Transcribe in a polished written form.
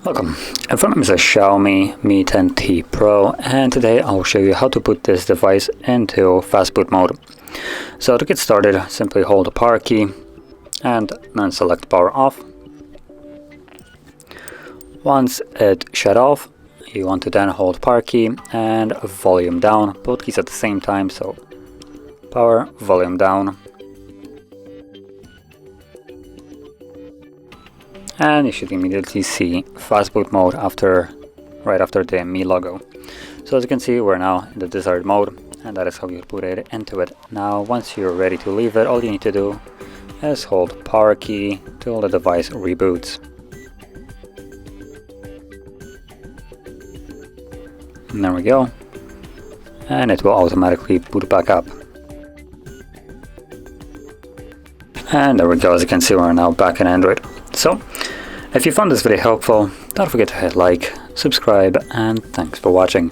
Welcome, in front of me is a Xiaomi Mi 10T Pro, and today I'll show you how to put this device into fastboot mode. So to get started, simply hold the power key and then select power off. Once it shut off, you want to then hold power key and volume down, both keys at the same time, so power, volume down. And you should immediately see fastboot mode right after the Mi logo. So as you can see, we're now in the desired mode, and that is how you put it into it. Now once you're ready to leave it, all you need to do is hold power key till the device reboots. And there we go, and it will automatically boot back up. And there we go, as you can see, we're now back in Android. So, if you found this video helpful, don't forget to hit like, subscribe, and thanks for watching.